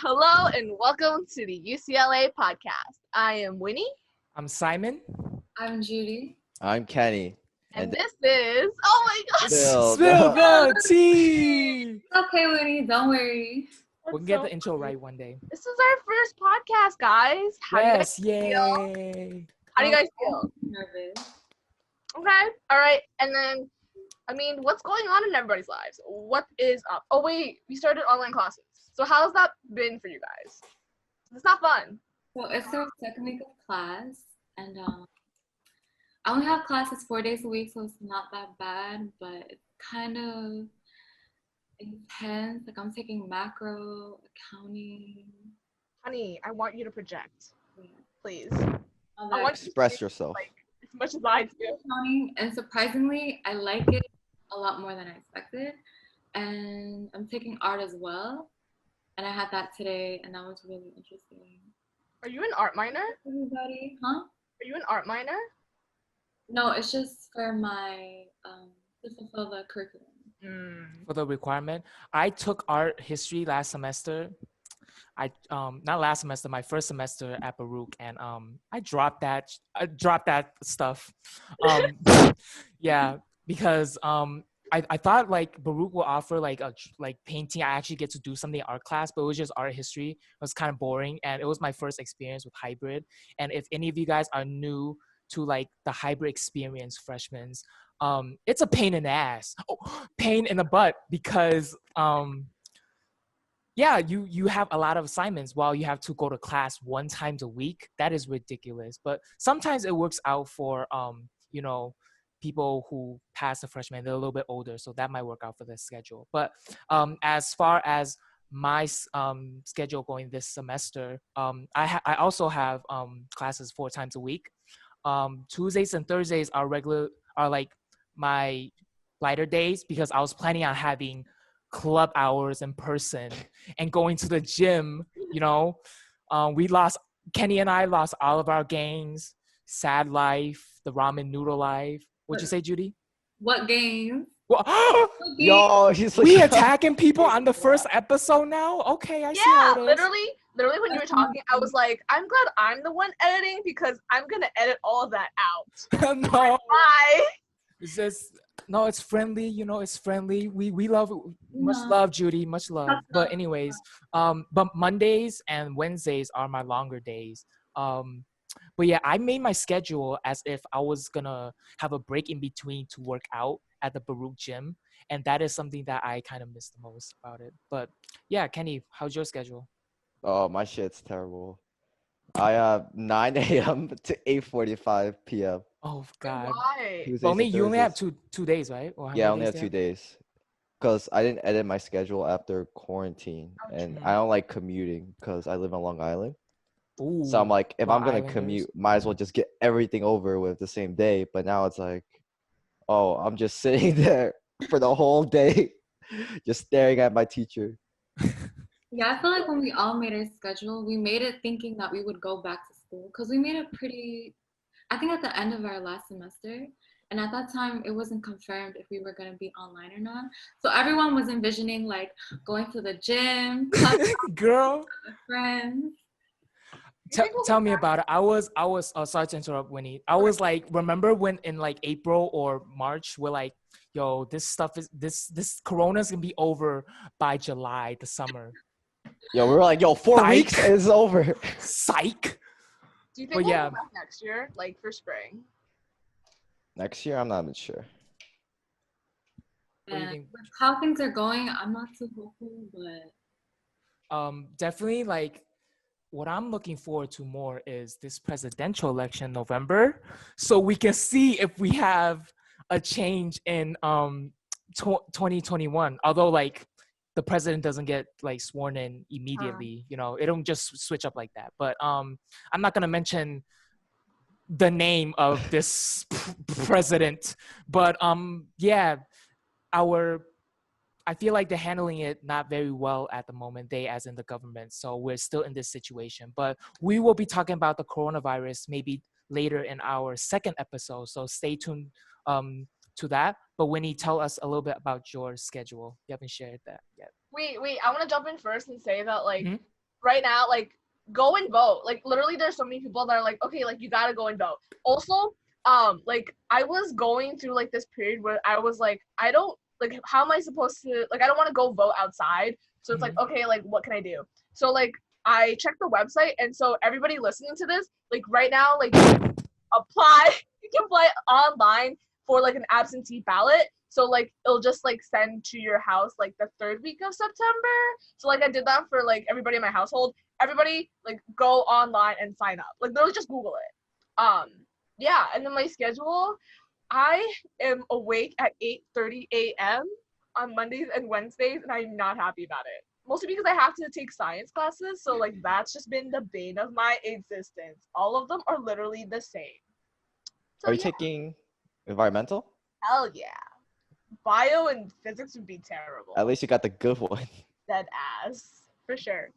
Hello and welcome to the UCLA podcast. I am Winnie, I'm Simon. I'm Judy. I'm Kenny. and this is oh my gosh, Spill the tea. It's okay, Winnie. Don't worry. We'll get the intro right one day. This is our first podcast, guys. How do you guys Yay! How do you guys feel? Nervous. Okay, all right, and then what's going on in everybody's lives? What is up? Oh wait, we started online classes. So how's that been for you guys? It's not fun. So it's our second week of class, and I only have classes 4 days a week, so it's not that bad, but it's kind of intense. Like I'm taking macro, accounting. Honey, I want you to project, please. All I that want you to Express do, yourself. like, as much as I do. accounting, and surprisingly, I like it a lot more than I expected. And I'm taking art as well, and I had that today, and that was really interesting. Are you an art minor? Everybody, huh? Are you an art minor? No, it's just for my to fulfill the curriculum. For the requirement, I took art history last semester. Not last semester, my first semester at Baruch, and I dropped that stuff. Yeah, because I thought like Baruch will offer like painting. I actually get to do something in art class, but it was just art history. It was kind of boring, and it was my first experience with hybrid. And if any of you guys are new to like the hybrid experience, freshmen, it's a pain in the ass, pain in the butt, because yeah, you have a lot of assignments while you have to go to class 1 time a week. That is ridiculous. But sometimes it works out for people who pass the freshman. They're a little bit older, so that might work out for the schedule. But as far as my schedule going this semester, I also have classes 4 times a week. Tuesdays and Thursdays are like my lighter days, because I was planning on having club hours in person and going to the gym. Kenny and I lost all of our games. Sad life, the ramen noodle life. What'd you say, Judy? What games? Yo, he's like, We attacking people on the first episode now? Okay, I see how it is. Literally when you were talking, I was like, I'm glad I'm the one editing, because I'm gonna edit all of that out. No. Bye. It's just, no, it's friendly, it's friendly. We love it. Much love, Judy, much love. But anyways, but Mondays and Wednesdays are my longer days. But yeah, I made my schedule as if I was gonna have a break in between to work out at the Baruch gym. And that is something that I kind of miss the most about it. But yeah, Kenny, how's your schedule? oh, my shit's terrible. I have 9 a.m. to 8:45 p.m. Oh God. Why? Tuesdays But and you only have Thursdays. two days, right? Or how Yeah, I many only days have do 2 you days. Because I didn't edit my schedule after quarantine. And I don't like commuting because I live on Long Island. Ooh, So I'm like, if I'm going to Islanders. commute, might as well just get everything over with the same day. But now it's like, oh, I'm just sitting there for the whole day, just staring at my teacher. Yeah, I feel like when we all made our schedule, we made it thinking that we would go back to school, because we made it I think at the end of our last semester, and at that time it wasn't confirmed if we were going to be online or not. So everyone was envisioning like going to the gym, Girl, with friends. tell me about it. I was sorry to interrupt, Winnie. I was like, remember when in like April or March, we're like, yo, this corona's gonna be over by July, the summer. Yo, we were like, yo, 4 Psych. weeks and it's over. Psych. Do you think But we'll yeah. go back next year, like for spring? Next year, I'm not even sure. What do you And think? with how things are going, I'm not too hopeful, but Definitely, like, what I'm looking forward to more is this presidential election in November, so we can see if we have a change in 2021. Although like the president doesn't get like sworn in immediately, it don't just switch up like that. But I'm not gonna mention the name of this president, but yeah, I feel like they're handling it not very well at the moment, they as in the government. So we're still in this situation. But we will be talking about the coronavirus maybe later in our second episode. So stay tuned to that. But Winnie, tell us a little bit about your schedule. You haven't shared that yet. Wait, I want to jump in first and say that like Mhm. right now, like, go and vote. Like, literally, there's so many people that are like, okay, like, you gotta go and vote. Also, like, I was going through like this period where I was like, I don't like, how am I supposed to, like, I don't want to go vote outside. So it's like, okay, like, what can I do? So like, I checked the website, and so everybody listening to this, like, right now, like, apply. You can apply online for like an absentee ballot. So like it'll just like send to your house like the 3rd week of September. So like I did that for like everybody in my household. Everybody like go online and sign up. Like literally just Google it. Yeah, and then my schedule, I am awake at 8:30 a.m. on Mondays and Wednesdays, and I'm not happy about it. Mostly because I have to take science classes, so like that's just been the bane of my existence. All of them are literally the same. So Are you yeah, taking environmental? hell yeah. Bio and physics would be terrible. At least you got the good one. Dead ass. For sure.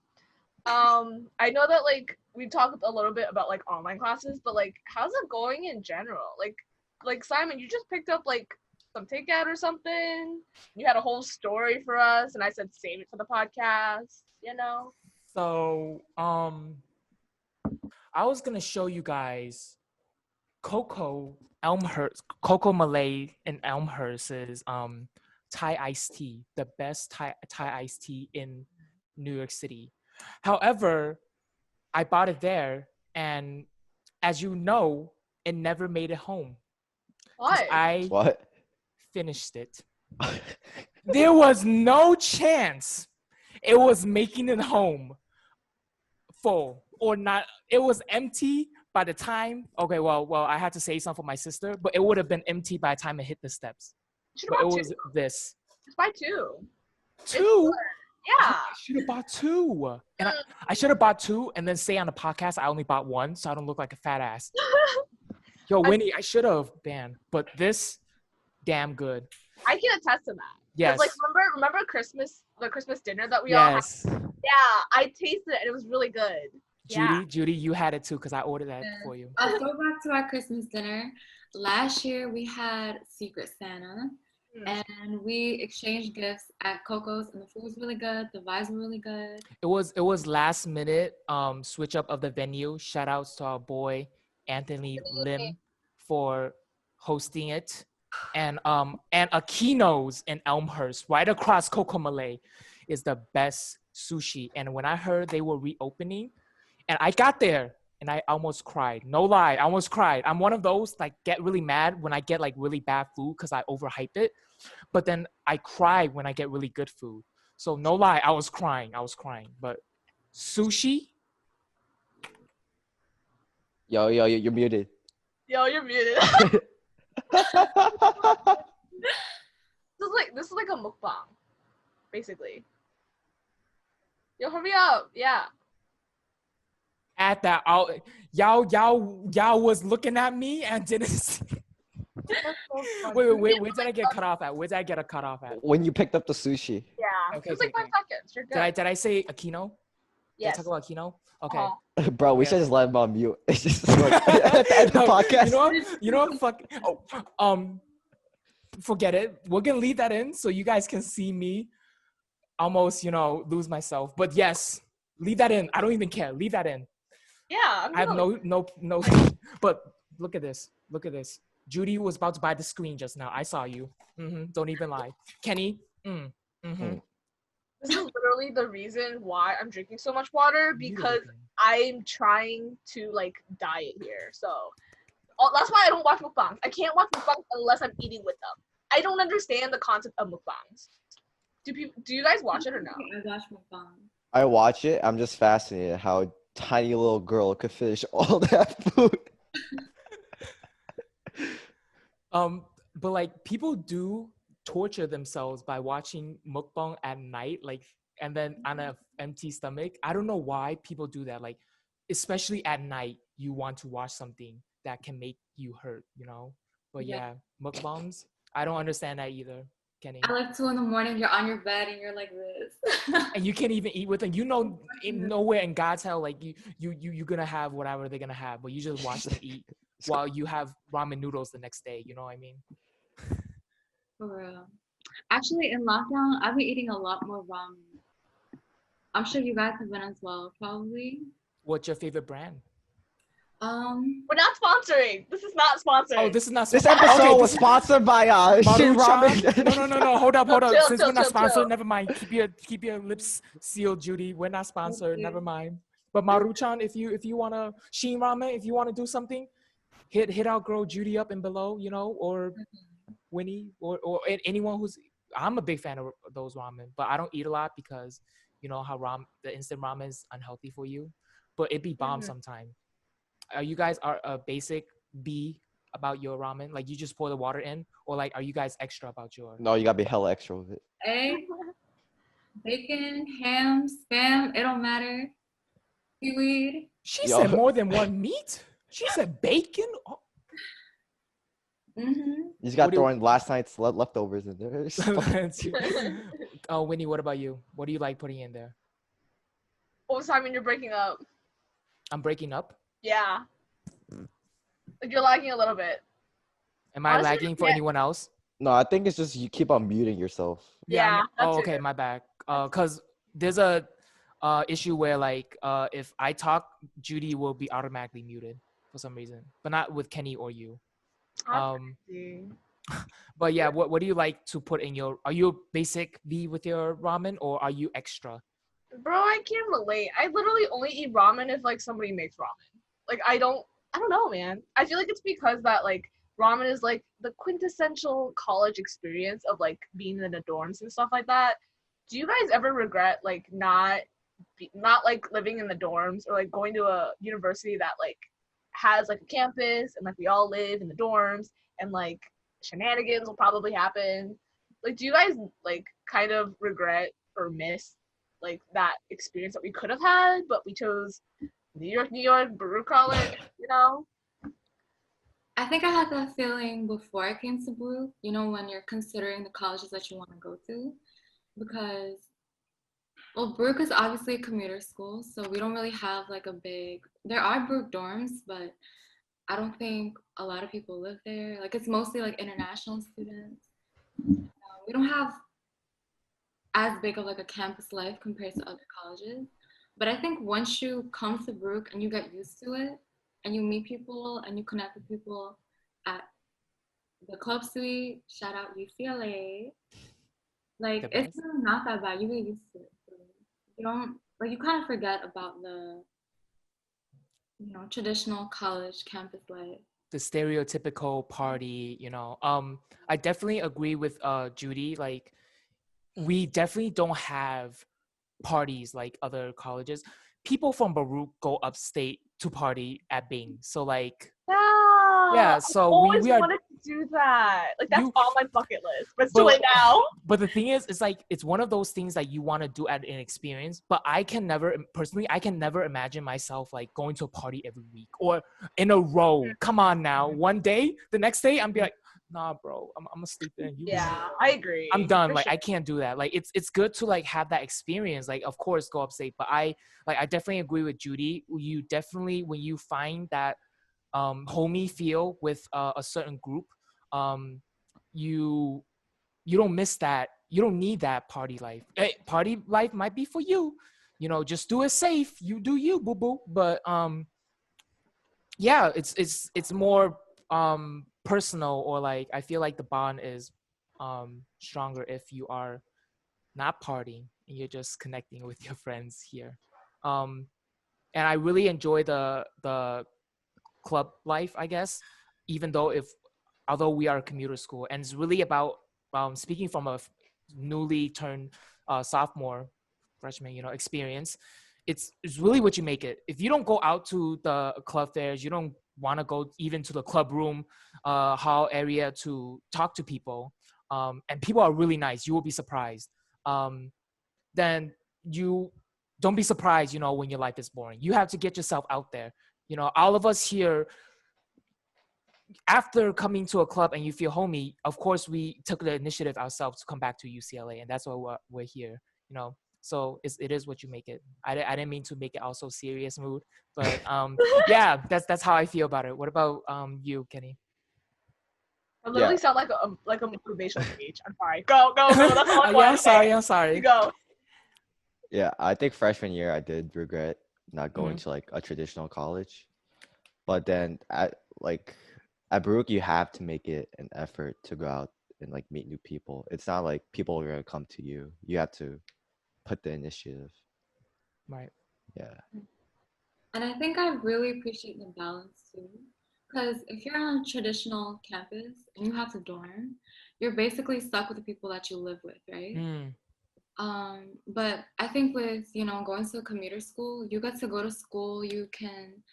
I know that like we talked a little bit about like online classes, but like how's it going in general? Like Simon, you just picked up like some takeout or something. You had a whole story for us, and I said save it for the podcast, you know? So, I was gonna show you guys Coco Malay and Elmhurst's Thai iced tea, the best Thai iced tea in New York City. However, I bought it there, and as you know, it never made it home. 'Cause Why? I What? finished it. There was no chance it was making it home full or not. It was empty by the time. Okay, well, I had to say something for my sister, but it would have been empty by the time it hit the steps. You should But have it bought was two. this Just buy two. two. Yeah. I should have bought two, and I should have bought two, and then say on the podcast I only bought one, so I don't look like a fat ass. Yo, Winnie, I should have, man. But this, damn good. I can attest to that. Yes. Like remember the Christmas dinner that we all had? Yes. Yeah, I tasted it and it was really good. Judy, you had it too because I ordered that for you. I'll go back to our Christmas dinner. Last year we had Secret Santa, and we exchanged gifts at Coco's, and the food was really good. The vibes were really good. It was last minute switch up of the venue. Shout outs to our boy Anthony Lim for hosting it. And Aquino's in Elmhurst, right across Coco Malay, is the best sushi. And when I heard they were reopening, and I got there and I almost cried. No lie, I almost cried. I'm one of those like get really mad when I get like really bad food because I overhype it. But then I cry when I get really good food. So no lie, I was crying. But sushi. Yo, you're muted. Yo, you're muted. This is like a mukbang, basically. Yo, hurry up. Yeah. At that, y'all was looking at me and didn't see. Wait, where did I get cut off at? Where did I get a cut off at? When you picked up the sushi. Yeah. Okay, It was like 5 seconds. You're good. Did I say Aquino? Yes. Did I talk about Aquino? Okay. Uh-huh. Bro, we should just let him on mute. It's just like, at the end of the No, podcast. You know what? Fuck. Forget it. We're gonna leave that in so you guys can see me almost, lose myself. But yes, leave that in. I don't even care. Leave that in. Yeah. I have no. But look at this. Judy was about to buy the screen just now. I saw you. Don't even lie. Kenny. This is literally the reason why I'm drinking so much water, because I'm trying to like diet here. So that's why I don't watch mukbangs. I can't watch mukbangs unless I'm eating with them. I don't understand the concept of mukbangs. Do you guys watch it or no? I watch mukbang. I watch it. I'm just fascinated how a tiny little girl could finish all that food. But like people do torture themselves by watching mukbang at night, like, and then on an empty stomach. I don't know why people do that. Like, especially at night, you want to watch something that can make you hurt, But yeah, mukbangs, I don't understand that either, Kenny. At like 2 a.m, you're on your bed and you're like this. And you can't even eat with them. Nowhere in God's hell, like you're gonna have whatever they're gonna have, but you just watch them eat while you have ramen noodles the next day. You know what I mean? For real. Actually, in lockdown, I've been eating a lot more ramen. I'm sure you guys have been as well, probably. What's your favorite brand? We're not sponsoring. This is not sponsored. Oh, this is not. This episode okay, was sponsored by Shin Maruchan. Ramen. No. Hold up. Chill, Since chill, we're not chill, sponsored, chill. never mind. Keep your lips sealed, Judy. We're not sponsored. Okay. Never mind. But Maruchan, if you wanna Shin Ramen, if you wanna do something, hit our girl Judy up and below, or Winnie or anyone who's. I'm a big fan of those ramen, but I don't eat a lot because you know how the instant ramen is unhealthy for you. But it be bomb sometime. Are you guys a basic B about your ramen? Like you just pour the water in, or like are you guys extra about your? No, you gotta be hella extra with it. Egg, bacon, ham, spam, it don't matter. Seaweed. She Yo. said more than one meat. She said bacon. Oh. Mm-hmm. You just got What do you- throwing last night's leftovers in there. Oh, Winnie, what about you? What do you like putting in there? Oh, Simon, you're breaking up. I'm breaking up. Yeah. Like you're lagging a little bit. Am I Honestly, lagging for yeah. anyone else? No, I think it's just you keep on muting yourself. Yeah. Oh, that's okay, it. my bad. Cause there's a issue where like if I talk, Judy will be automatically muted for some reason, but not with Kenny or you. Crazy. But yeah, what do you like to put in your? Are you a basic B with your ramen, or are you extra? Bro, I can't relate. I literally only eat ramen if like somebody makes ramen. Like I don't know, man. I feel like it's because that like ramen is like the quintessential college experience of like being in the dorms and stuff like that. Do you guys ever regret like not like living in the dorms or like going to a university that like has like a campus and like we all live in the dorms and like shenanigans will probably happen? Like do you guys like kind of regret or miss like that experience that we could have had, but we chose New York, Baruch College, you know? I think I had that feeling before I came to Baruch, when you're considering the colleges that you want to go to. Because, well, Baruch is obviously a commuter school, so we don't really have like there are Baruch dorms, but I don't think a lot of people live there. Like it's mostly like international students. We don't have as big of like a campus life compared to other colleges. But I think once you come to Baruch and you get used to it and you meet people and you connect with people at the club suite, shout out UCLA, like it's really not that bad. You get used to it. So you don't you kind of forget about the traditional college campus life. The stereotypical party, I definitely agree with Judy. Like we definitely don't have parties like other colleges. People from Baruch go upstate to party at Bing. So like yeah, so I always we are wanted to do that. Like that's on my bucket list. Let's do but- it now. But the thing is, it's like it's one of those things that you want to do at an experience. But I can never imagine myself like going to a party every week or in a row. Come on now, one day, the next day, I'm be like, nah, bro, I'm gonna sleep there. Yeah, I agree. I'm done. For Like sure. I can't do that. Like it's good to like have that experience. Like of course go upstate, but I definitely agree with Judy. You definitely when you find that homey feel with a certain group, you don't miss that. You don't need that party life. Party life might be for you. Just do it safe. You do you, boo boo. But yeah, it's more personal, or like I feel like the bond is stronger if you are not partying and you're just connecting with your friends here. And I really enjoy the club life, I guess, even though although we are a commuter school, and it's really about speaking from a newly turned sophomore freshman experience. It's really what you make it. If you don't go out to the club fairs, you don't want to go even to the club room hall area to talk to people, and people are really nice, you will be surprised. Then you don't be surprised when your life is boring. You have to get yourself out there. All of us here, after coming to a club and you feel homey, of course we took the initiative ourselves to come back to UCLA, and that's why we're here. So it is what you make it. I didn't mean to make it also serious mood, but yeah, that's how I feel about it. What about you, Kenny? I literally sound like a motivational speech. I'm sorry. Go. That's all I Yeah, want. I'm sorry. You go. Yeah, I think freshman year I did regret not going Mhm. to like a traditional college. But then at Baruch, you have to make it an effort to go out and like meet new people. It's not like people are gonna come to you. You have to put the initiative. Right. Yeah. And I think I really appreciate the balance too. Because if you're on a traditional campus and you have to dorm, you're basically stuck with the people that you live with, right? Mm. But I think with, going to a commuter school, you get to go to school, you can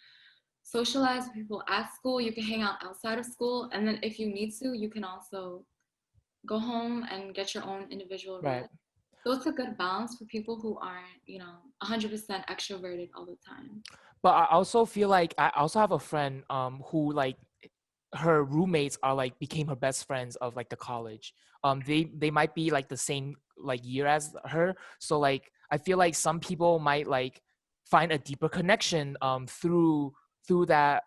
socialize with people at school, you can hang out outside of school, and then if you need to, you can also go home and get your own individual Right. rest. So it's a good balance for people who aren't, 100% extroverted all the time. But I also feel like I also have a friend who like her roommates are like became her best friends of like the college. They might be like the same like year as her. So like I feel like some people might like find a deeper connection through that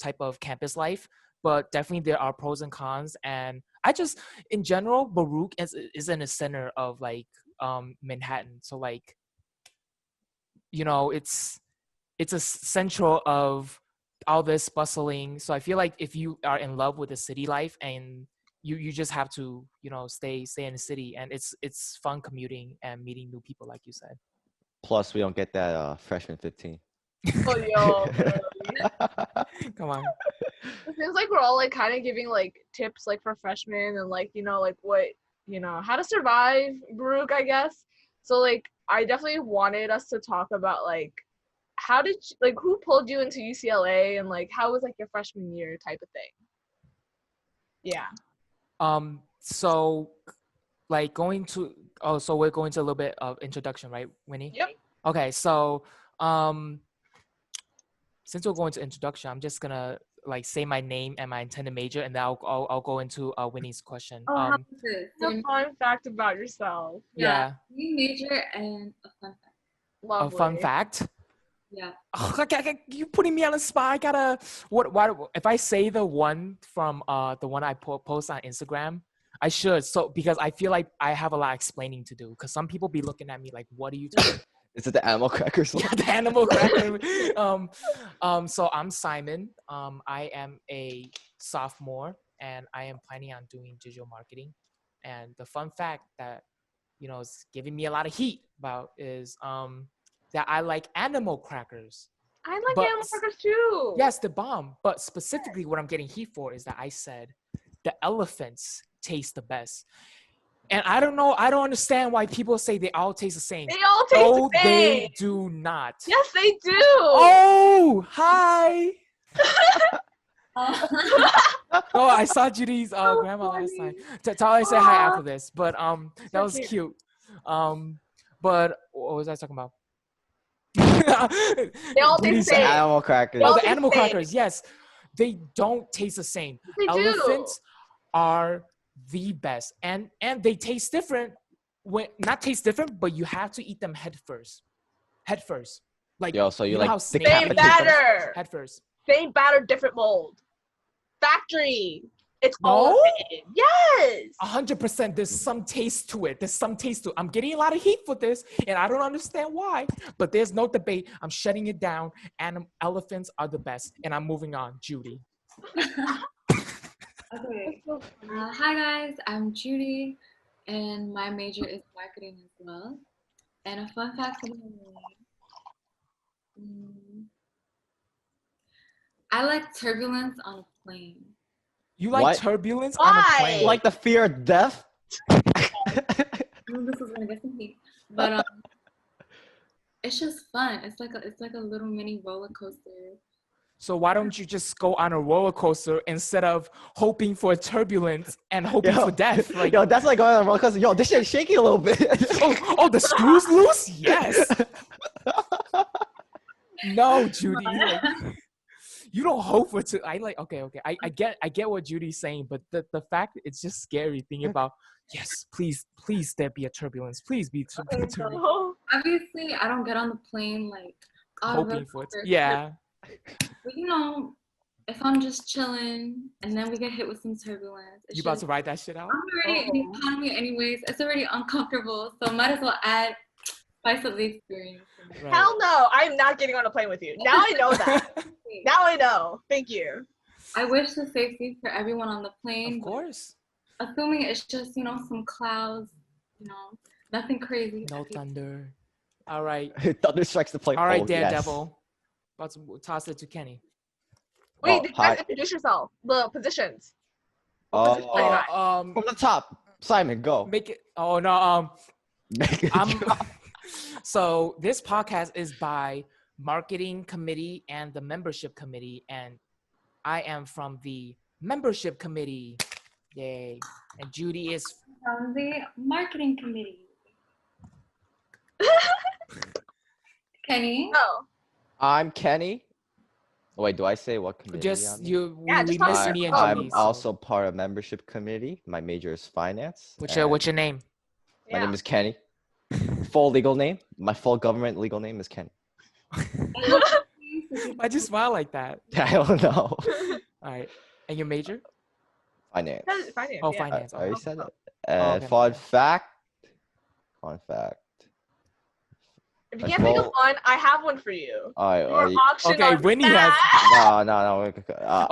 type of campus life. But definitely there are pros and cons. And I just in general Baruch is in the center of like Manhattan. So like it's a central of all this bustling. So I feel like if you are in love with the city life and you just have to stay in the city, and it's fun commuting and meeting new people like you said. Plus, we don't get that freshman 15. Oh, yo, literally. Come on. It seems like we're all like kind of giving like tips like for freshmen and like like what how to survive Baruch, I guess. So like I definitely wanted us to talk about like how did like who pulled you into UCLA and like how was like your freshman year type of thing. Yeah. So like so we're going to a little bit of introduction, right, Winnie? Yep. Okay, so since we're going to introduction, I'm just gonna like say my name and my intended major, and then I'll go into Winnie's question. Oh, how is this? A fun fact about yourself. Yeah. New major and a fun fact. A Lovely. fun fact. Yeah. Oh, you putting me on the spot. I gotta. Why? If I say the one from the one I post on Instagram, I should. So because I feel like I have a lot of explaining to do. Because some people be looking at me like, "What are you talking?" Is it the animal crackers one? Yeah, the animal cracker. So I'm Simon. I am a sophomore, and I am planning on doing digital marketing. And the fun fact that is giving me a lot of heat about is that I like animal crackers. I like But animal crackers too. yes, the bomb. But specifically, what I'm getting heat for is that I said the elephants taste the best. And I don't know. I don't understand why people say they all taste the same. They all taste No, the same. they do not. Yes, they do. Oh, hi. Oh, I saw Judy's grandma last night. Tell her I say hi after this. But that was cute. But what was I talking about? They all taste the The same. animal crackers. Oh, all the taste animal the same. crackers. Yes, they don't taste the same. They do. Elephants are the best, and they taste different. Not taste different, but you have to eat them head first. Head first. Like Yo, so you know like how the snakes Same eat capital- batter. head first. Same batter, different mold. Factory. It's No? all the same. Yes. 100%. There's some taste to it. I'm getting a lot of heat for this, and I don't understand why. But there's no debate. I'm shutting it down. And elephants are the best. And I'm moving on, Judy. Okay. Hi guys, I'm Judy, and my major is marketing as well. And a fun fact about me, I like turbulence on a plane. You like What? turbulence on a Why? plane? Like the fear of death? I knew this was gonna get some heat, but it's just fun. It's like a little mini roller coaster. So why don't you just go on a roller coaster instead of hoping for turbulence and hoping for death? Like, Yo, that's like going on a roller coaster. Yo, this shit's shaking a little bit. oh, the screws loose? Yes. No, Judy. Like, you don't hope for I like. Okay. I get what Judy's saying, but the fact it's just scary thinking about. Yes, please, there be a turbulence. Please be turbulence. Oh, Obviously, I don't get on the plane like Hoping for it. Yeah. But if I'm just chilling and then we get hit with some turbulence, You about to ride that shit out? I'm already in the economy anyways. It's already uncomfortable, so might as well add Spice up the experience. Right. Hell no, I'm not getting on a plane with you. Now I know that. Now I know. Thank you. I wish the safety for everyone on the plane. Of course. But assuming it's just, some clouds, nothing crazy. No thunder. All right. Thunder strikes the plane. All right, Oh, yes. Daredevil. About to toss it to Kenny. Wait, Oh, did you guys hi. introduce yourself? The positions. Oh, position are you at? from the top, Simon, go. Make it. Oh no. Make it I'm. drop. So this podcast is by marketing committee and the membership committee, and I am from the membership committee. Yay! And Judy is. From the marketing committee. Kenny? No. I'm Kenny. Oh, wait, do I say what committee? Just I'm in? you. Yeah, we just talk miss to me and yourself. Judy. I'm so- also part of membership committee. My major is finance. What's and your name? My Yeah. name is Kenny. Full legal name. My full government legal name is Kenny. Why'd you smile like that? I don't know. All right. And your major? Finance. Finance, Oh, yeah. finance. I already Oh. said it. okay, Fun okay. fact. Fun fact. If you can't think of one, I have one for you. Alright, Your auction Okay, on Winnie has that. no. Oh.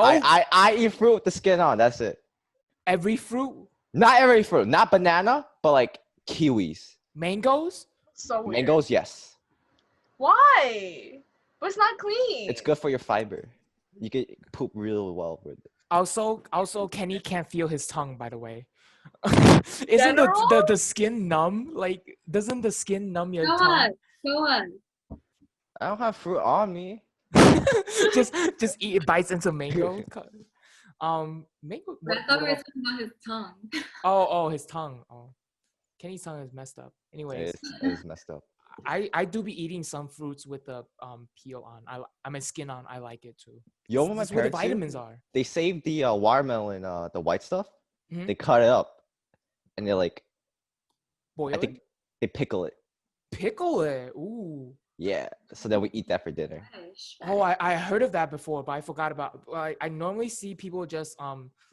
I eat fruit with the skin on. That's it. every fruit. Not every fruit. Not banana, but like kiwis. Mangoes. So weird. Mangoes, yes. Why? But it's not clean. It's good for your fiber. You can poop really well with it. Also, Kenny can't feel his tongue. By the way, isn't General? the skin numb? Like, doesn't the skin numb your Show tongue? us. Show us. I don't have fruit on me. just eat bites into mango. Mango. I thought we were talking about his tongue. Oh, his tongue. Oh, Kenny's tongue is messed up. Anyways, It is messed up. I do be eating some fruits with the peel on. I mean skin on. I like it too. You know what my That's where the parents do? vitamins are. They save the watermelon, the white stuff. Mhm. They cut it up, and they're like, Boil I think it. they pickle it. Pickle it. Ooh. Yeah. So then we eat that for dinner. Oh, I heard of that before, but I forgot about. I normally see people just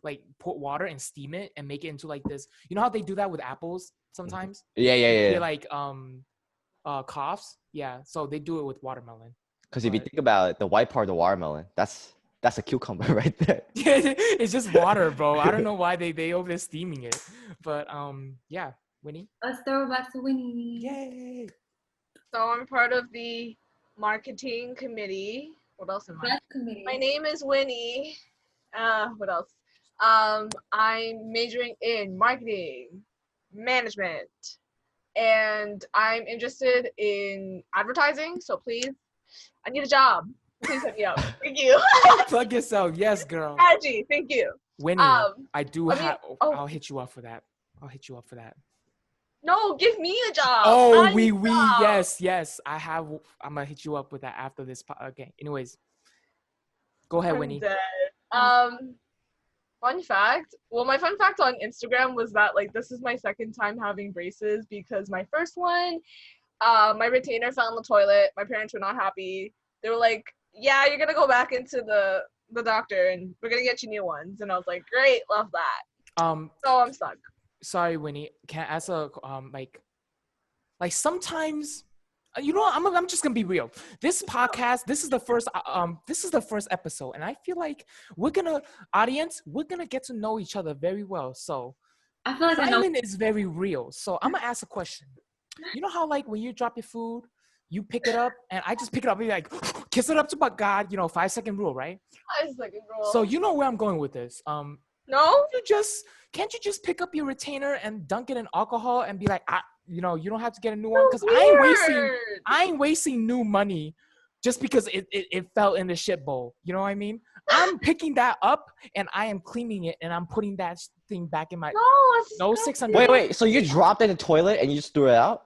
like put water and steam it and make it into like this. You know how they do that with apples sometimes? Yeah. They like coughs. Yeah, so they do it with watermelon. Because if you But- think about it, the white part of the watermelon, that's a cucumber right there. Yeah, it's just water, bro. I don't know why they over there steaming it, but yeah, Winnie. Let's throw it back to Winnie. Yay! So I'm part of the marketing committee. What else am I? Best committee. My name is Winnie. What else? I'm majoring in marketing management, and I'm interested in advertising. So please, I need a job. Please hit me up. Thank you. Plug yourself, yes, girl. Strategy. Thank you. Winnie, I do I mean- have. oh. I'll hit you up for that. No, give me a job. Oh, I need a job. yes. I'm gonna hit you up with that after this. Okay. Anyways, go ahead, I'm Winnie. dead. Fun fact. Well, my fun fact on Instagram was that like this is my second time having braces because my first one, my retainer fell in the toilet. My parents were not happy. They were like, "Yeah, you're gonna go back into the doctor and we're gonna get you new ones." And I was like, "Great, love that." So I'm stuck. Sorry, Winnie. Can I ask a like sometimes, you know what? I'm just gonna be real. This podcast, this is the first episode, and I feel like we're gonna get to know each other very well. So I feel like I know. Simon is very real. So I'm gonna ask a question. You know how like when you drop your food, you pick it up, and I just pick it up and be like, kiss it up to my God, 5-second rule, right? I was like, "Girl." So you know where I'm going with this. no. Can't you just pick up your retainer and dunk it in alcohol and be like, you don't have to get a new one because I ain't wasting new money just because it fell in the shit bowl. You know what I mean? I'm picking that up and I am cleaning it and I'm putting that thing back in my No, it's 600. Wait. So you dropped it in the toilet and you just threw it out?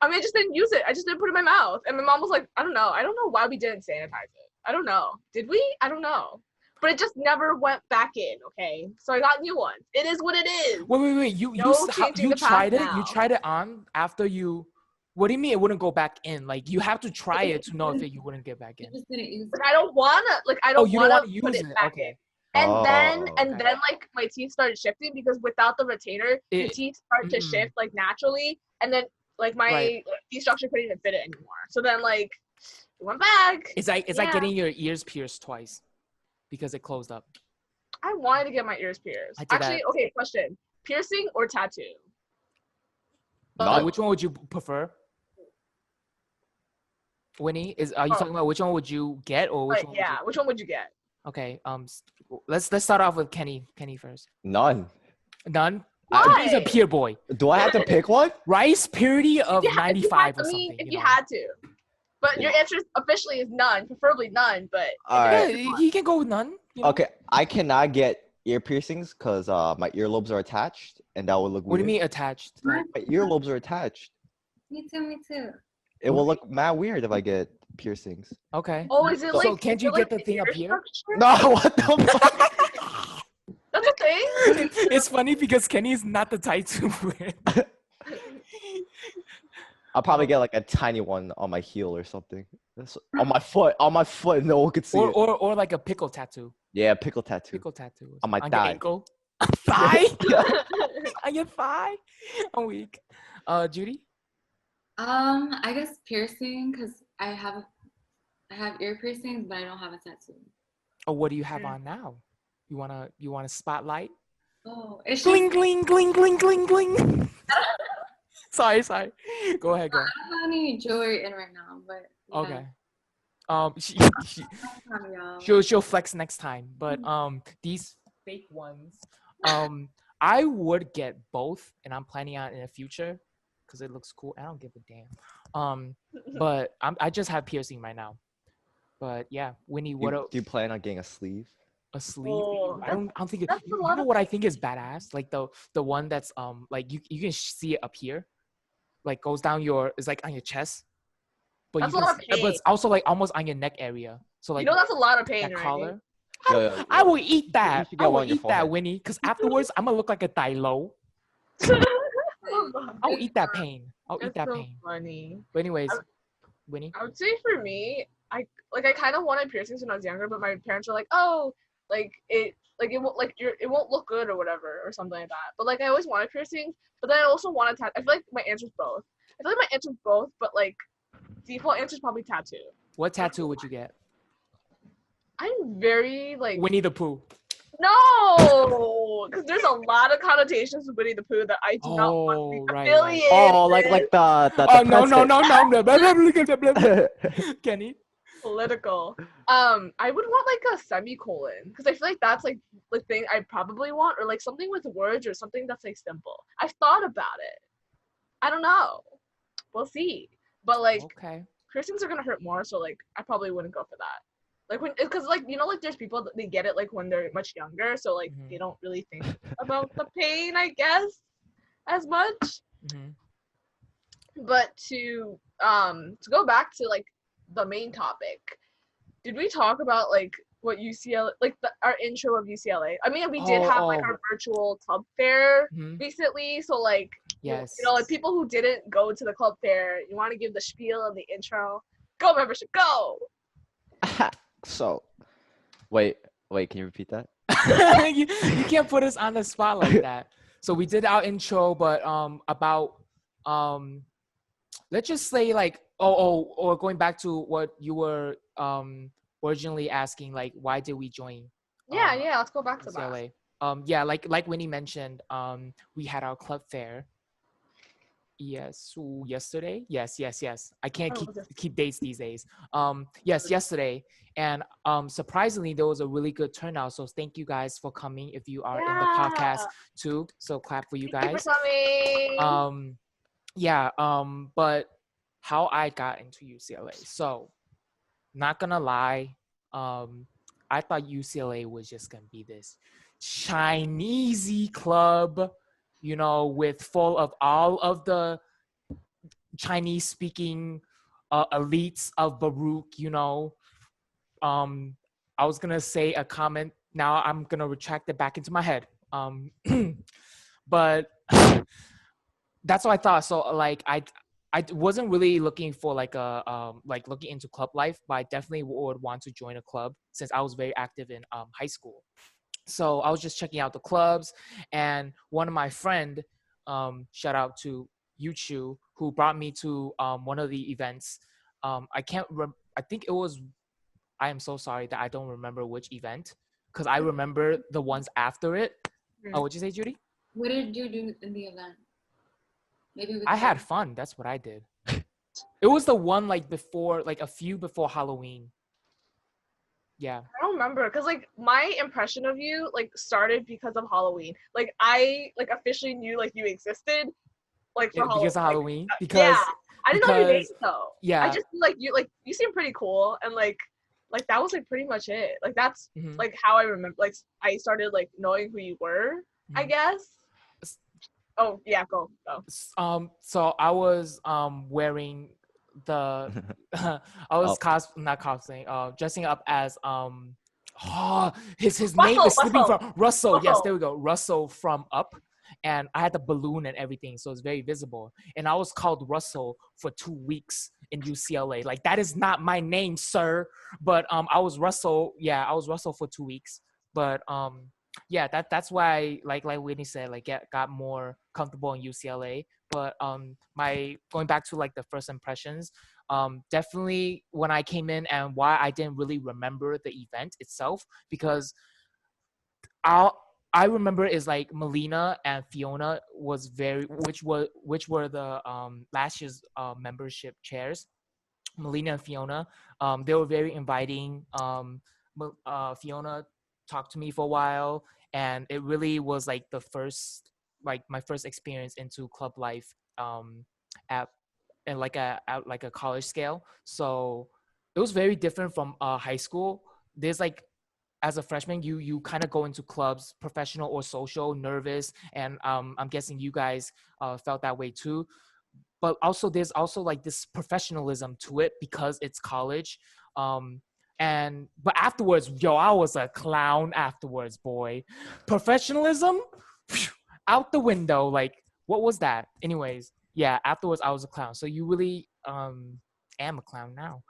I mean, I just didn't use it. I just didn't put it in my mouth. And my mom was like, I don't know why we didn't sanitize it. I don't know. Did we? I don't know. But it just never went back in, okay? So I got new ones. It is what it is. Wait. You changing the past tried it? now. You tried it on after you? What do you mean it wouldn't go back in? Like you have to try it to know if you wouldn't get back in. You just didn't use Like it. I don't wanna You don't want to put use it it. back Okay. in. And then okay. like my teeth started shifting because without the retainer, your teeth start to shift like naturally. And then like my Right. fee structure couldn't even fit it anymore. So then like we went back. It's like Yeah. getting your ears pierced twice because it closed up. I wanted to get my ears pierced. I did Actually, that. okay, question. Piercing or tattoo? None. Which one would you prefer? Winnie, are you talking about which one would you get or which one would you? Which one would you get? Okay, let's start off with Kenny first. None. None. Why? He's a pure boy. Do I have to pick one? Rice purity of If you had- if you 95 had- or something. if you you know. had to. But your answer officially is none, preferably none, but All Yeah, right. he can go with none. You know? Okay, I cannot get ear piercings because my earlobes are attached, and that would look weird. What do you mean attached? What? My earlobes are attached. Me too. It will look mad weird if I get piercings. Okay. oh, is it So like can't is you it get like the thing up ear here? structure? No, what the fuck? That's a thing? It's funny because Kenny is not the type to wear. I'll probably get like a tiny one on my heel or something. On my foot, no one could see it. or like a pickle tattoo. Yeah, pickle tattoo. Pickle tattoo. On my your thigh. ankle. Thigh? On your thigh? I'm weak. Judy? I guess piercing because I have ear piercings, but I don't have a tattoo. Oh, what do you have on now? You wanna spotlight? Oh, it's just Gling gling gling gling gling gling. sorry. Go ahead, go. I don't have any jewelry in right now, but yeah. Okay. Y'all. She'll flex next time. But these fake ones, I would get both, and I'm planning on in the future because it looks cool. I don't give a damn. But I just have piercing right now. But yeah, Winnie, Do what you plan on getting a sleeve? a sleeve? Oh, I don't think it, that's a you lot know of- what I think is badass? Like the one that's like you can see it up here, like goes down it's like on your chest. But That's you a lot can, of but it's also like almost on your neck area. So like you know that's a lot of pain, that right? collar. Yo, I will eat that. should get I one will on your eat that, forehead. Winnie, because afterwards I'm gonna look like a Dilo. Oh, I'll eat that pain. I'll eat that's that so pain. funny. But anyways, Winnie. I would say for me, I kind of wanted piercings when I was younger, but my parents were like, "Oh, it won't look good or whatever or something like that." But like I always wanted piercings, but then I also wanted I feel like my answer's both. I feel like my answer's both, but like default answer's probably tattoo. What tattoo would you get? I'm very like Winnie the Pooh. no, because there's a lot of connotations with Winnie the Pooh that I do not want to be right. affiliated. Oh, like the Oh no. president. Kenny. Political. I would want like a semicolon because I feel like that's like the thing I probably want, or like something with words or something that's like simple. I've thought about it. I don't know. We'll see. But like Okay. piercings are gonna hurt more, so like I probably wouldn't go for that. Like because like like there's people that they get it like when they're much younger, so like Mhm. they don't really think about the pain, I guess, as much. Mhm. But to go back to like the main topic, did we talk about like what UCLA like our intro of UCLA? I mean, we did have like our virtual club fair Mhm. recently, so like Yes. like people who didn't go to the club fair, you want to give the spiel and the intro. Go membership, go! So, wait, can you repeat that? you can't put us on the spot like that. So we did our intro, but about let's just say like or going back to what you were originally asking, like why did we join Yeah, let's go back to that. UCLA. Yeah, like Winnie mentioned, we had our club fair. Yes, yesterday. Yes. I can't keep dates these days. Yes, yesterday, and surprisingly, there was a really good turnout. So thank you guys for coming. If you are in the podcast too, so clap for you Thank guys. you for coming. Yeah. But how I got into UCLA. So, not gonna lie, I thought UCLA was just gonna be this Chinesey club, with full of all of the Chinese speaking elites of Baruch, I was gonna say a comment. Now I'm gonna retract it back into my head. But that's what I thought. So like I wasn't really looking for like looking into club life, but I definitely would want to join a club since I was very active in high school. So I was just checking out the clubs, and one of my friend, shout out to Ucla, who brought me to one of the events. I can't I think it was, I am so sorry that I don't remember which event, because I remember the ones after it. Oh, what'd you say, Judy? What did you do in the event? Maybe we I can- had fun. That's what I did. It was the one like before, like a few before Halloween. Yeah. I don't remember because like my impression of you like started because of Halloween. Like I like officially knew like you existed like for Halloween. Because of Halloween. Yeah, I didn't know your name because though. yeah. I just like you seem pretty cool and like that was like pretty much it. Like that's Mhm. like how I remember. Like I started like knowing who you were. I Mhm. guess. Oh yeah, go. So I was wearing the I was not cosplaying, dressing up as his name is slipping from Russell. Yes, Russell. there we go. Russell from Up. And I had the balloon and everything, so it's very visible. And I was called Russell for 2 weeks in UCLA. Like, that is not my name, sir. But I was Russell. Yeah, I was Russell for 2 weeks. But yeah, that's why, like Whitney said, like got more comfortable in UCLA. But my going back to like the first impressions, definitely when I came in, and why I didn't really remember the event itself, because I remember is like Melina and Fiona was which were the last year's membership chairs. Melina and Fiona, they were very inviting. Fiona talked to me for a while, and it really was like my first experience into club life at and at a college scale. So it was very different from high school. There's like, as a freshman, you kind of go into clubs, professional or social, nervous, and I'm guessing you guys felt that way too. But also there's also like this professionalism to it because it's college. But afterwards, yo, I was a clown afterwards, boy. Professionalism, phew, out the window. Like, what was that? Anyways, yeah, afterwards I was a clown. So you really am a clown now.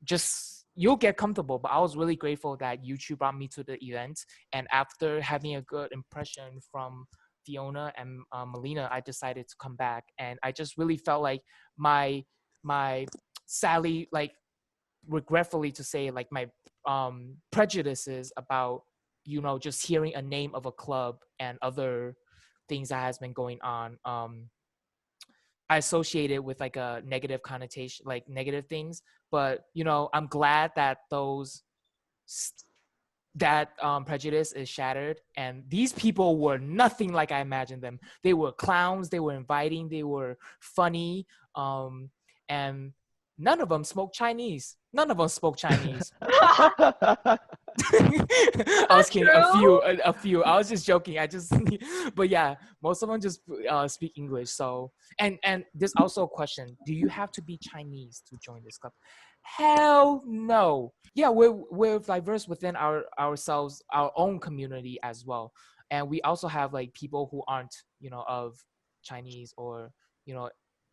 Just you'll get comfortable, but I was really grateful that you two brought me to the event. And after having a good impression from Fiona and Melina, I decided to come back. And I just really felt like my sadly, like, regretfully to say, like, my prejudices about, just hearing a name of a club and other things that has been going on, I associate it with like a negative connotation, like negative things. But I'm glad that prejudice is shattered, and these people were nothing like I imagined them. They were clowns, they were inviting, they were funny, and none of them spoke Chinese. I was kidding. A few. I was just joking. But yeah, most of them just speak English. So, and there's also a question: do you have to be Chinese to join this club? Hell no. Yeah, we're diverse within ourselves, our own community as well, and we also have like people who aren't of Chinese or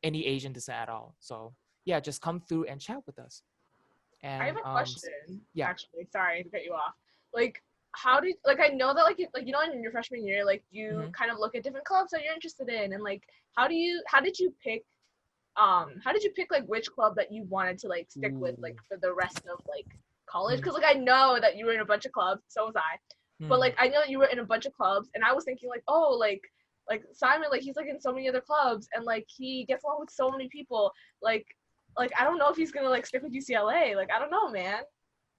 any Asian descent at all. So yeah, just come through and chat with us. And I have a question. yeah. Actually, sorry to cut you off. Like, how did I know that like in your freshman year, like you kind of look at different clubs that you're interested in, and like how did you pick like which club that you wanted to like stick with like for the rest of like college? Because like I know that you were in a bunch of clubs, so was I. But like I know that you were in a bunch of clubs, and I was thinking like, oh, like Simon, like he's like in so many other clubs, and like he gets along with so many people, like I don't know if he's gonna like stick with UCLA. Like I don't know, man.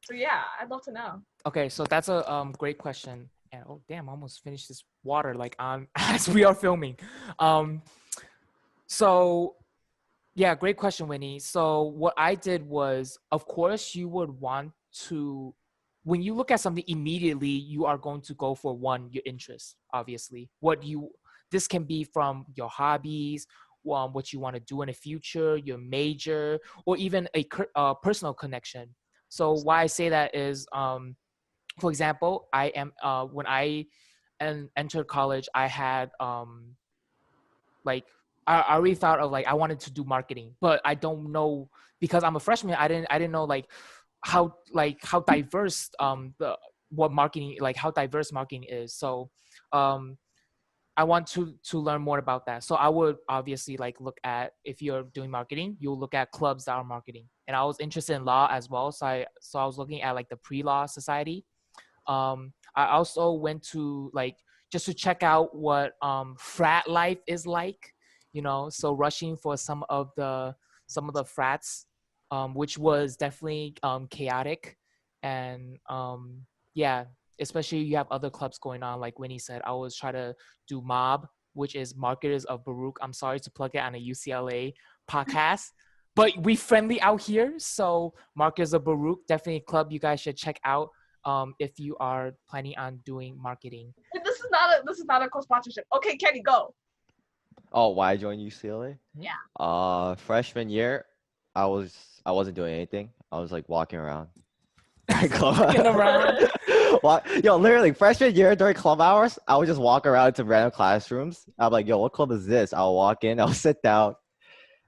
So yeah, I'd love to know. Okay, so that's a great question. And oh damn, I almost finished this water like on as we are filming. So yeah, great question, Winnie. So what I did was, of course, you would want to, when you look at something immediately, you are going to go for your interest, obviously. This can be from your hobbies, what you want to do in the future, your major, or even a personal connection. So why I say that is, for example, when I entered college, I had like I already thought of like I wanted to do marketing, but I don't know, because I'm a freshman. I didn't know like how diverse how diverse marketing is. So I want to learn more about that. So I would obviously like look at, if you're doing marketing, you'll look at clubs that are marketing. And I was interested in law as well. So I was looking at like the pre-law society. I also went to like just to check out what frat life is like, you know. So rushing for some of the frats, which was definitely chaotic, and yeah, especially you have other clubs going on. Like Winnie said, I was trying to do Mob, which is Marketers of Baruch. I'm sorry to plug it on a UCLA podcast, but we friendly out here. So Marketers of Baruch, definitely a club you guys should check out if you are planning on doing marketing. This is not a co-sponsorship. Okay, Kenny, go. Oh, why I joined UCLA? Yeah. Freshman year, I wasn't doing anything. I was like walking around. Walking around. Yo, literally freshman year during club hours, I would just walk around to random classrooms. I'm like, yo, what club is this? I'll walk in, I'll sit down,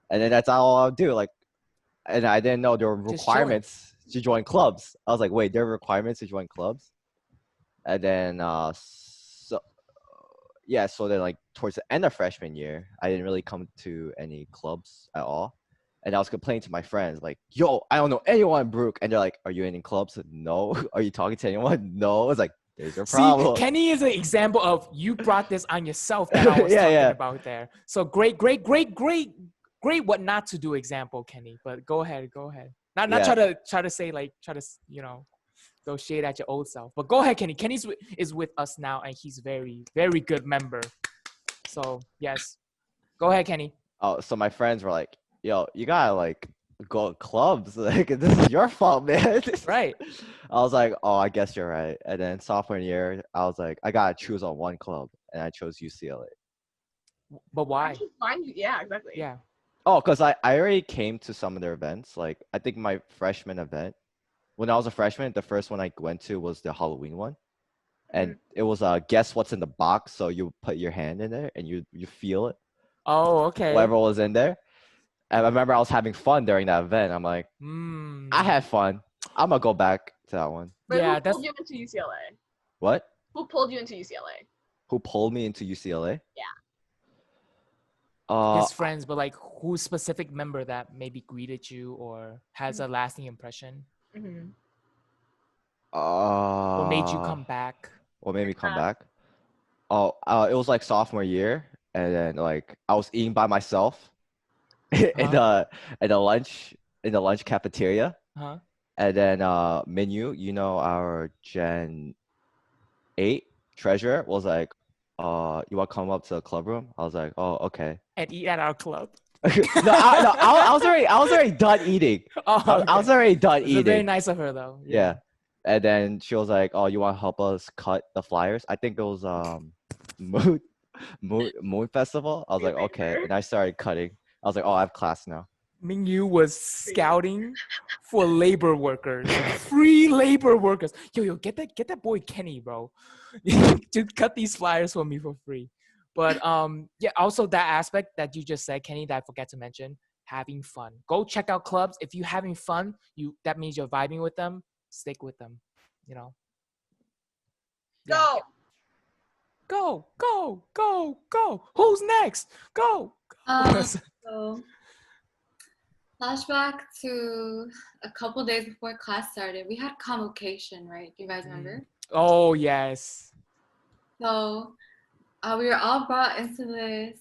and then that's all I'll do. Like, and I didn't know there were Just chilling. requirements to join clubs. I was like, wait, there are requirements to join clubs? And then so then like towards the end of freshman year, I didn't really come to any clubs at all. And I was complaining to my friends, like, yo, I don't know anyone in Brook. And they're like, are you in any clubs? No. Are you talking to anyone? No. It's like, there's your problem. See, Kenny is an example of you brought this on yourself that I was talking about there. So great what not to do example, Kenny. But go ahead. Not try to say like you know, throw shade at your old self. But go ahead, Kenny. Kenny is with us now, and he's very, very good member. So yes, go ahead, Kenny. Oh, so my friends were like, yo, you gotta like go to clubs. Like, this is your fault, man. Right. I was like, oh, I guess you're right. And then sophomore year, I was like, I gotta choose on one club, and I chose UCLA. But why? Yeah, exactly. Yeah. Oh, because I already came to some of their events. Like, I think my freshman event, when I was a freshman, the first one I went to was the Halloween one. And it was guess what's in the box. So you put your hand in there and you feel it. Oh, okay. Whatever was in there. And I remember I was having fun during that event. I'm like, I had fun. I'm gonna go back to that one. But who pulled you into UCLA? What? Who pulled you into UCLA? Who pulled me into UCLA? Yeah. His friends, but like who specific member that maybe greeted you or has a lasting impression? Mm-hmm. What made you come back? What made me come back? Oh, it was like sophomore year, and then like I was eating by myself in the lunch cafeteria. And then Menu, you know, our Gen 8 treasurer was like, you want to come up to the club room? I was like, oh, okay. And eat at our club. I was already done eating. Oh, okay. I was already done eating. Very nice of her though. Yeah. And then she was like, oh, you want to help us cut the flyers? I think it was Moon Festival. I was like, okay. And I started cutting. I was like, oh, I have class now. Mingyu was scouting for labor workers, free labor workers. Yo, get that boy Kenny, bro, to cut these flyers for me for free. But yeah, also that aspect that you just said, Kenny, that I forgot to mention, having fun. Go check out clubs. If you're having fun, that means you're vibing with them. Stick with them, you know. Yeah. Go. Who's next? Go. So flashback to a couple days before class started. We had convocation, right? Do you guys remember? Oh, yes. So we were all brought into this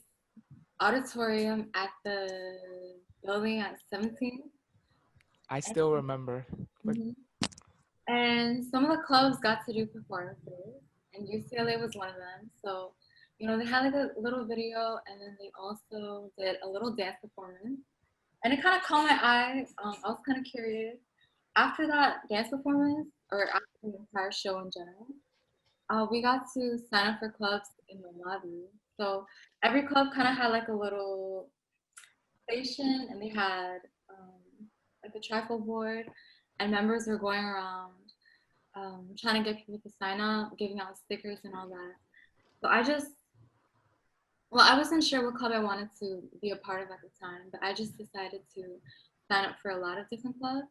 auditorium at the building at 17. I still remember. And some of the clubs got to do performances, and UCLA was one of them. So, you know, they had like a little video, and then they also did a little dance performance. And it kind of caught my eye. I was kind of curious. After that dance performance, or after the entire show in general, we got to sign up for clubs in the lobby. So every club kind of had like a little station, and they had like a trifle board, and members were going around trying to get people to sign up, giving out stickers and all that. So I wasn't sure what club I wanted to be a part of at the time, but I just decided to sign up for a lot of different clubs.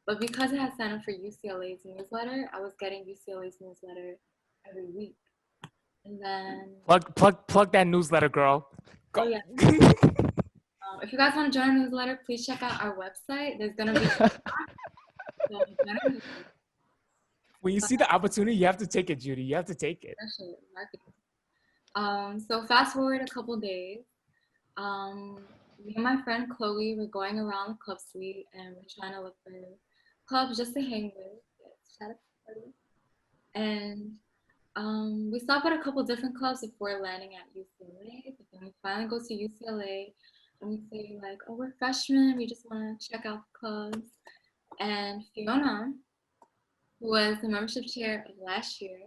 But because I had signed up for UCLA's newsletter, I was getting UCLA's newsletter every week. And then, Plug that newsletter, girl. Go. oh yeah. If you guys want to join our newsletter, please check out our website. There's gonna be When you see the opportunity, you have to take it, Judy. You have to take it. marketing. So fast forward a couple days. Me and my friend Chloe were going around the club suite and we're trying to look for clubs just to hang with. Shout out to Chloe. And we stopped at a couple different clubs before landing at UCLA. But then we finally go to UCLA and we say like, oh, we're freshmen. We just want to check out the clubs. And Fiona, who was the membership chair of last year,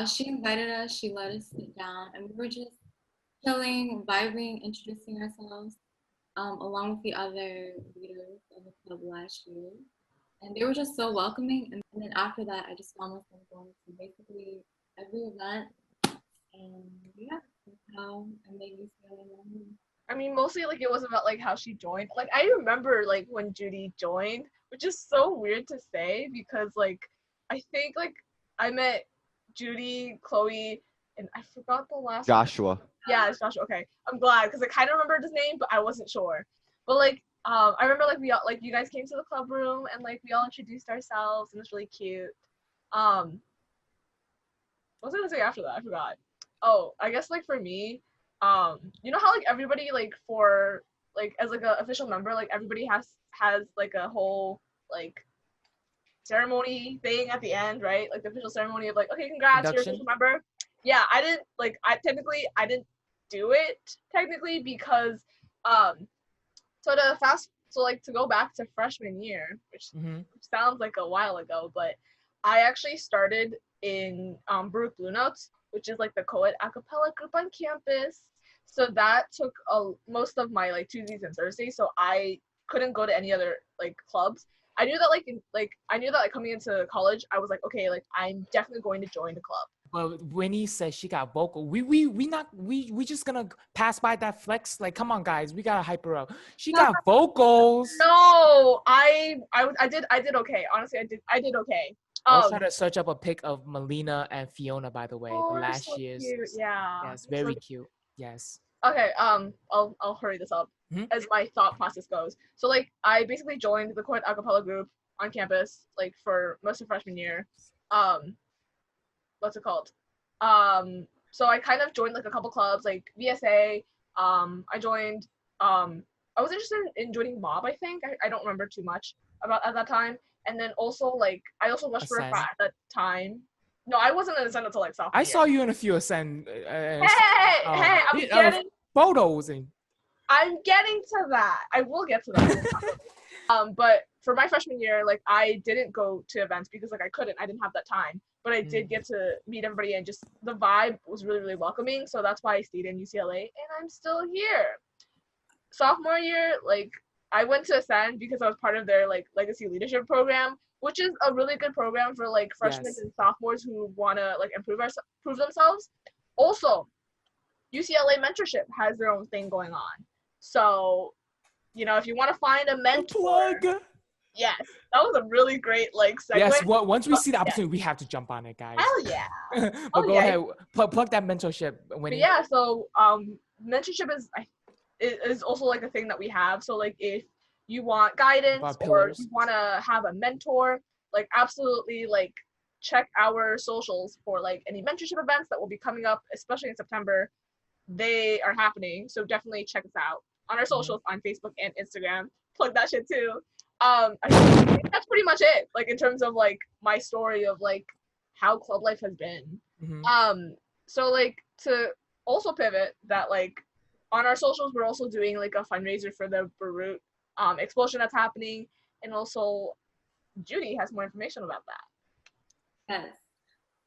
she invited us. She let us sit down, and we were just chilling, vibing, introducing ourselves, along with the other leaders of the club last year. And they were just so welcoming. And then after that, I just found myself going to basically every event. And yeah, that's how I made UCLA my home. I mean, mostly like it was about like how she joined. Like I remember like when Judy joined, which is so weird to say because like I think like I met Judy, Chloe, and I forgot the last one. Joshua. Yeah, it's Joshua. Okay, I'm glad because I kind of remembered his name, but I wasn't sure. But like, I remember like we all like you guys came to the club room and like we all introduced ourselves and it was really cute. What was I gonna say after that? I forgot. Oh, I guess like for me, you know how like everybody like for like as like a official member, like everybody has like a whole like ceremony thing at the end, right? Like the official ceremony of like, okay, congrats, you're official member. Yeah, I didn't do it technically because to go back to freshman year, which sounds like a while ago, but I actually started in Baruch Blue Notes, which is like the co-ed a cappella group on campus. So that took most of my like Tuesdays and Thursdays, so I couldn't go to any other like clubs. I knew that coming into college, I was like, okay, like I'm definitely going to join the club. But Winnie says she got vocal. We just gonna pass by that flex. Like, come on, guys, we gotta hype her up. She got vocals. No, I did okay. Honestly, I did okay. I was trying to search up a pic of Melina and Fiona, by the way, the last so year's. Cute. Yeah. Yes, very cute. Yes. Okay. I'll hurry this up as my thought process goes. So like, I basically joined the co-ed a cappella group on campus like for most of freshman year. What's it called? So I kind of joined like a couple clubs like VSA. I joined. I was interested in joining Mob. I think I don't remember too much about at that time. And then also like I also rushed for a frat at that time. No, I wasn't in Ascend until like sophomore year. Saw you in a few Ascend. Hey! I'm getting photos and. I'm getting to that. I will get to that. But for my freshman year, like I didn't go to events because like I didn't have that time. But I did get to meet everybody and just the vibe was really, really welcoming. So that's why I stayed in UCLA and I'm still here. Sophomore year, like I went to Ascend because I was part of their like legacy leadership program, which is a really good program for like freshmen and sophomores who want to like prove themselves. Also, UCLA Mentorship has their own thing going on. So, you know, if you want to find a mentor, yes, that was a really great like segue. Yes, once we see the opportunity, we have to jump on it, guys. Hell yeah! But go ahead, plug that mentorship. But yeah, so mentorship is also like a thing that we have. So like if you want guidance or you want to have a mentor, like absolutely like check our socials for like any mentorship events that will be coming up, especially in September. They are happening, so definitely check us out on our socials on Facebook and Instagram. Plug that shit too. I think that's pretty much it. Like in terms of like my story of like how club life has been. So like to also pivot that like on our socials we're also doing like a fundraiser for the Beirut explosion that's happening, and also Judy has more information about that. Yes.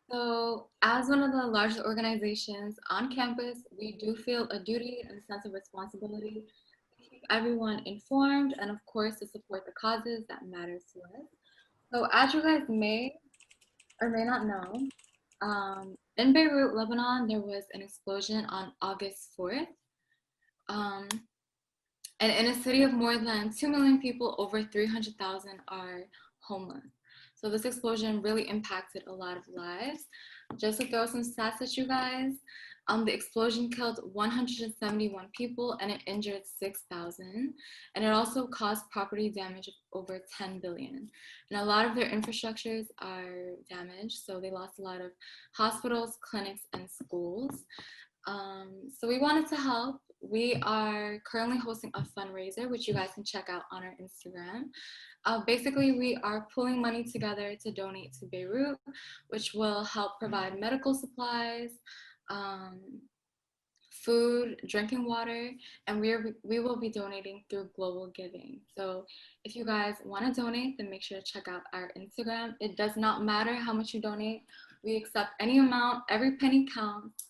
So as one of the largest organizations on campus, we do feel a duty and a sense of responsibility to keep everyone informed and of course to support the causes that matter to us. So as you guys may or may not know, in Beirut, Lebanon, there was an explosion on August 4th. And in a city of more than 2 million people, over 300,000 are homeless. So this explosion really impacted a lot of lives. Just to throw some stats at you guys, the explosion killed 171 people and it injured 6,000. And it also caused property damage of over 10 billion. And a lot of their infrastructures are damaged. So they lost a lot of hospitals, clinics, and schools. So we wanted to help. We are currently hosting a fundraiser, which you guys can check out on our Instagram. Basically, we are pulling money together to donate to Beirut, which will help provide medical supplies, food, drinking water, and we will be donating through global giving. So if you guys want to donate, then make sure to check out our Instagram. It does not matter how much you donate. We accept any amount. Every penny counts.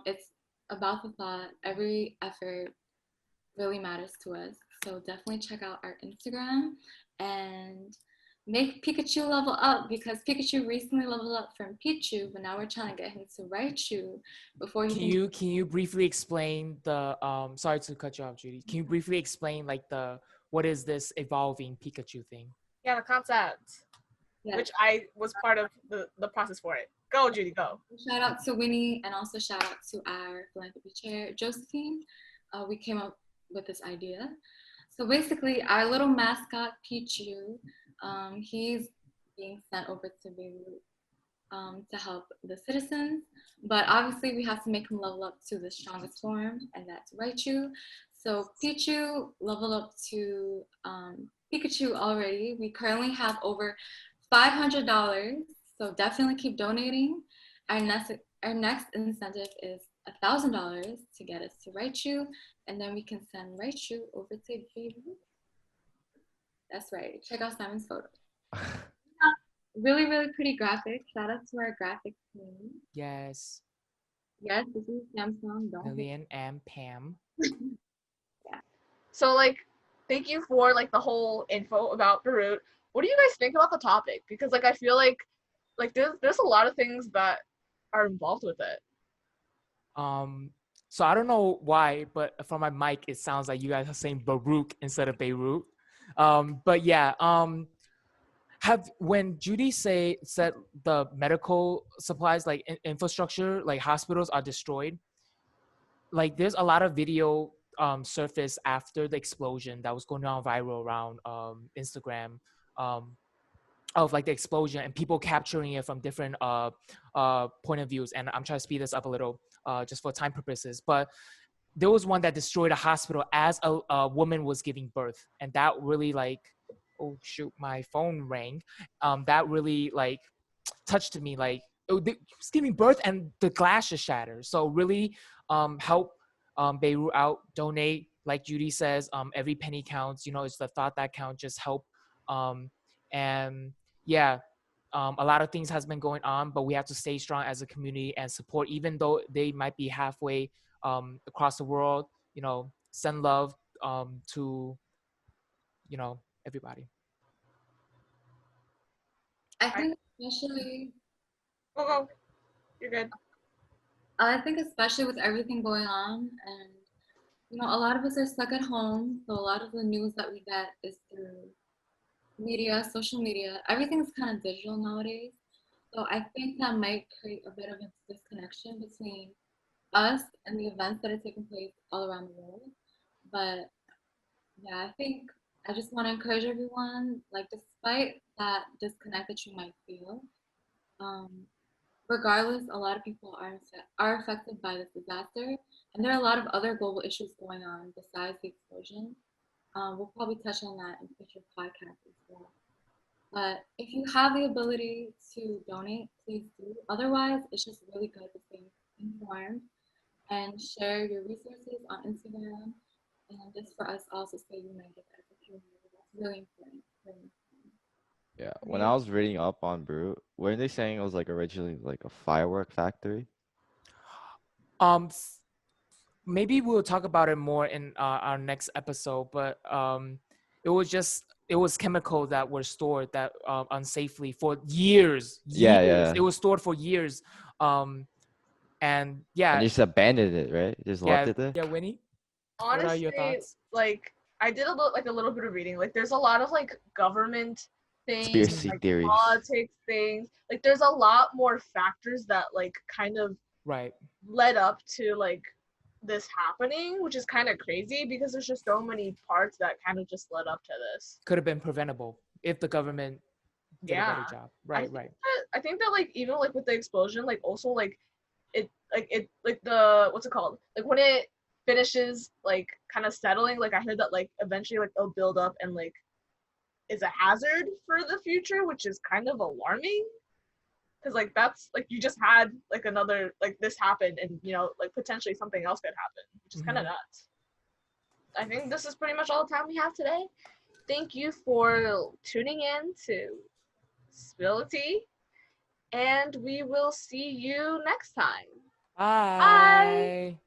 It's about the thought. Every effort really matters to us. So definitely check out our Instagram and make Pikachu level up, because Pikachu recently leveled up from Pichu, but now we're trying to get him to Raichu before he Can you briefly explain the sorry to cut you off, Judy. Can you briefly explain like the what is this evolving Pikachu thing? Yeah, the concept, which I was part of the process for it. Go, Judy, go. Shout out to Winnie, and also shout out to our philanthropy chair, Josephine. We came up with this idea. So basically, our little mascot, Pichu, he's being sent over to Beirut to help the citizens. But obviously, we have to make him level up to the strongest form, and that's Raichu. So Pichu leveled up to Pikachu already. We currently have over $500. So definitely keep donating. Our next incentive is $1,000 to get us to Raichu, and then we can send Raichu over to Beirut. That's right. Check out Simon's photo. Really, really pretty graphic. Shout out to our graphic team. Yes. Yes, this is Samsung. Lillian and Pam. Yeah. So like, thank you for like the whole info about Beirut. What do you guys think about the topic? Because like I feel like there's a lot of things that are involved with it. So I don't know why, but from my mic it sounds like you guys are saying Baruch instead of Beirut. But yeah, when Judy said the medical supplies like infrastructure like hospitals are destroyed, like there's a lot of video surfaced after the explosion that was going on viral around Instagram of like the explosion and people capturing it from different point of views. And I'm trying to speed this up a little just for time purposes, but there was one that destroyed a hospital as a woman was giving birth, and that really like, oh shoot, my phone rang. That really like touched me, like they was giving birth and the glass is shattered. So really help Beirut out, donate, like Judy says, every penny counts, you know, it's the thought that counts, just help. And yeah, a lot of things has been going on, but we have to stay strong as a community and support, even though they might be halfway across the world, you know, send love to, you know, everybody. I think especially. Go. You're good. I think especially with everything going on, and you know, a lot of us are stuck at home, so a lot of the news that we get is through media, social media. Everything's kind of digital nowadays. So I think that might create a bit of a disconnection between us and the events that are taking place all around the world. But yeah, I think I just want to encourage everyone, like despite that disconnect that you might feel, um, regardless, a lot of people are affected by this disaster, and there are a lot of other global issues going on besides the explosion. We'll probably touch on that in future podcasts as well. But if you have the ability to donate, please do. Otherwise, it's just really good to stay informed and share your resources on Instagram. And just for us also stay united as a community. That's really important. Really important. Yeah, when I was reading up on Beirut, weren't they saying it was like originally like a firework factory? Maybe we'll talk about it more in our next episode, but it was chemicals that were stored that unsafely for years. Yeah. It was stored for years. And yeah. And just abandoned it, right? Just left it there? Yeah, Winnie? Honestly, what are your thoughts? Like I did a little bit of reading. Like there's a lot of like government things, Conspiracy like theories. politics things. Like there's a lot more factors that like kind of Right. led up to like this happening, which is kind of crazy because there's just so many parts that kind of just led up to this. Could have been preventable if the government did a better Yeah. job. Right, right. I think that like even like with the explosion, like also like it like the what's it called? Like when it finishes like kind of settling, like I heard that like eventually like it'll build up and like is a hazard for the future, which is kind of alarming. Cause like that's like you just had like another like this happened and you know like potentially something else could happen, which is kind of nuts. I think this is pretty much all the time we have today. Thank you for tuning in to Spill the Tea, and we will see you next time. Bye.